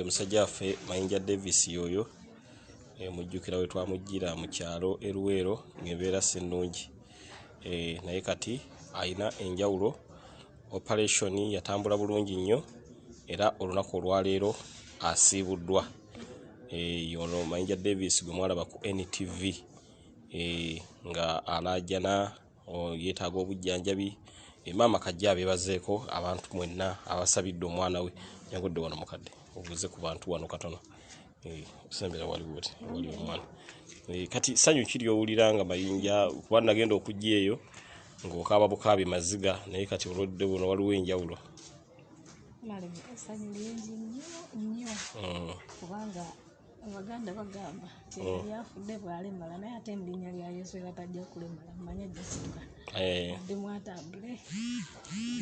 Musajja waffe Mayinja Davis yoyo mujjukira we twamujjira mu kyalo e Luweero ng'embeera si nnungi. Naye kati ayina enjawulo, operation yatambula bulungi nnyo era olunaku olwaleero asiibuddwa. Ono Mayinja Davis gwe mwalaba ku NTV nga alaajana yeetaaga obujjanjabi. Maama kajja abeebazeeko abantu mwenna abasabidde omwana we. Nyagudde wano mukadde obuuze ku bantu wano katono. Osembera waliwo oti wali omwana. Kati ssanyu kiri owulira nga Mayinja kuba nagenda okujja eyo ng'okaaba bukaabi maziga naye kati olwedde buno waliwo enjawulo. Essanyu lingi nnyo kubanga Abaganda bagamba lyafudde bwalemala naye ate mu linnya lya Yesu era tajja kulemala mumanye gisituka adde mwatambule.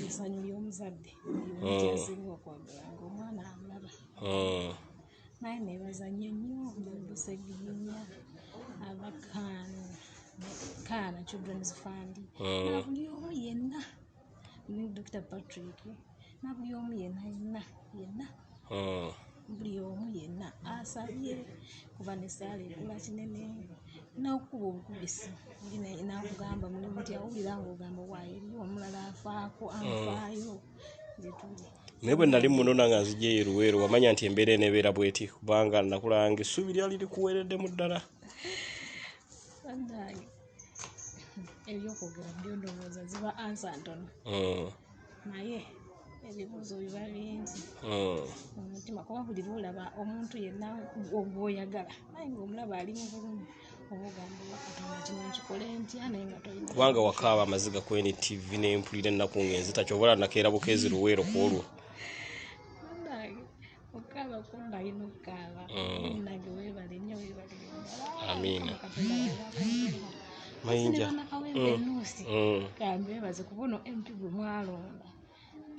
Essanyu ly'omuzadde lyomuteesinga okwagala ng'omwana amulaba. Naye neebaza nnyo Omwana Ssegirinya Kaana Children's Fund na buli omu yenna ne Dr. Patrick na buli omu yenna buli omu yenna asabye kuba ne ssaala ekula kinene n'okukuba obukubisi n'akugamba mulimu nti awulira ng'ogamba waayo eriyo omulala afaako anfaayo gye tuli. Naye bwe nali munona nga nzija eyo Luweero wamanya nti embeera eneebeera bw'eti kubanga nakulanga essuubi lyali likuweereddemu ddala. Bannange ebyokwogera byo ndowooza ziba ansa ntono naye ebibuuzo biba bingi mu mutima kuba buli lwolaba omuntu yenna gw'oyagala naye ng'omulaba ali mu bulumi oba ogamba Katonda kino nkikole ntya naye nga tolina. Kubanga wakaaba amaziga ku NTV ne mpulira ennaku ng'enzita ky'obola nakeera bukeezi Luweero ku olwo. Bannange okukaaba kumba alina okukaaba nange weebale nnyo weebale nnyo. Amiina. Mayinja Kawempe Nuusi kambeebaze ku buno MP gwe mwalonda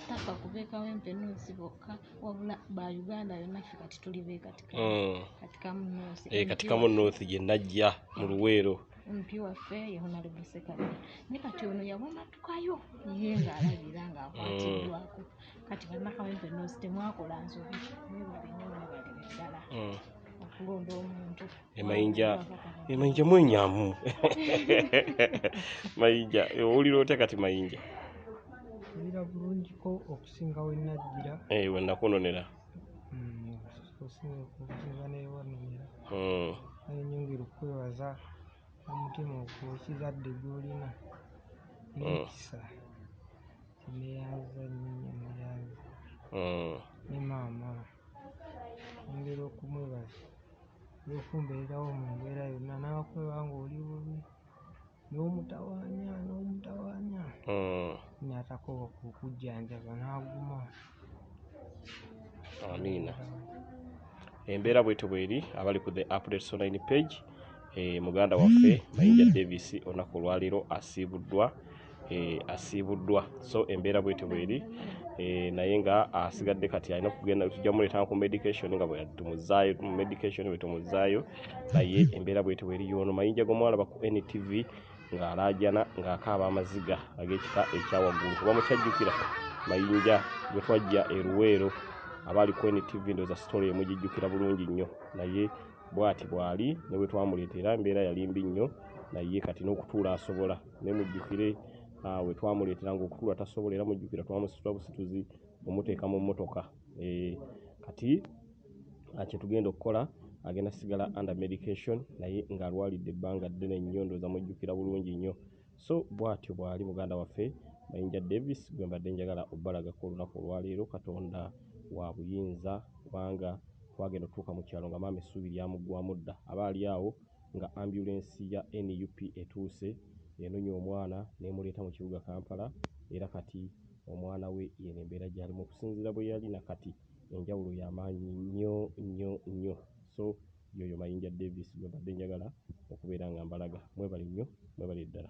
tafa kube Kawempe Nuusi bokka wabula ba Uganda yonna ffe kati tuli be katikamu Nuusi. Katikamu Nuusi gye najja mu Luweero. MP waffe ye Honorable Ssekabira ne kati ono yawamatukayo ye ng'alabira ng'akwatiddwako kati banna Kawempe Nuusi temwakola nsobi mwebale nnyo mwebale ddala okulonda omuntu. Mayinja mwenyaamu. Mayinja owulira otya kati Mayinja? Owulira bulungiko okusinga we najjira. We nakunonera. Okusinga newanonera. Naye nyongera okwebaza omutima okukizadde gw'olina n'ekisa kineeyanza nnyo neeyanza ne maama nyongera okumwebaza olw'okumbeererawo mu mbeera yonna n'abakweba ng'oli bubi n'omutawaanya n'atakoba ku kujjanjaba n'aguma. Amiina. Embeera bwetyo bw'eri abali ku the updates online page. Muganda waffe Mayinja Davis olunaku olwaleero asiibuddwa. So embeera bwetyo bw'eri naye nga asigadde kati alina kugenda tujja muleeta ku medication nga bwe tumuzaayo mu medication bwe tumuzaayo naye embeera bwetyo bw'eri y'ono Mayinja gw'omwalaba ku NTV ng'alaajana ng'akaaba amaziga ag'ekika ekyawaggulu. Kuba mukyajjukira Mayinja gwe twajja e Luweero abali ku NTV ndowooza sitole emugijjukira bulungi nnyo naye bw'ati bw'ali ne bwe twamuleetera embeera yali mbi nnyo naye kati n'okutuula asobola ne mujjukire we twamuleetera ng'okutuula tasobola era mujjukira twamusitula busituzi omuteeka mu mmotoka. Kati kye tugenda okukola agenda sigala under medication naye ng'alwalidde ebbanga ddene nnyo ndowooza mujjukira bulungi nnyo. So bw'atyo bw'ali muganda waffe Mayinja Davis gwe mbadde njagala obbalagako olunaku olwaleero. Katonda wa buyinza kubanga twagenda otuuka mu kyalo nga maama essuubi lyamuggwamu dda aba ali awo nga ambulensi ya NUP etuuse enonya omwana n'emuleeta mu kibuga Kampala era kati omwana we yeno embeera gy'alimu okusinziira bwe yali nakati enjawulo y'amaanyi nnyo. So yoyo Mayinja Davis gwe mbadde njagala okubeera nga mbalaga. Mwebale nnyo mwebale ddala.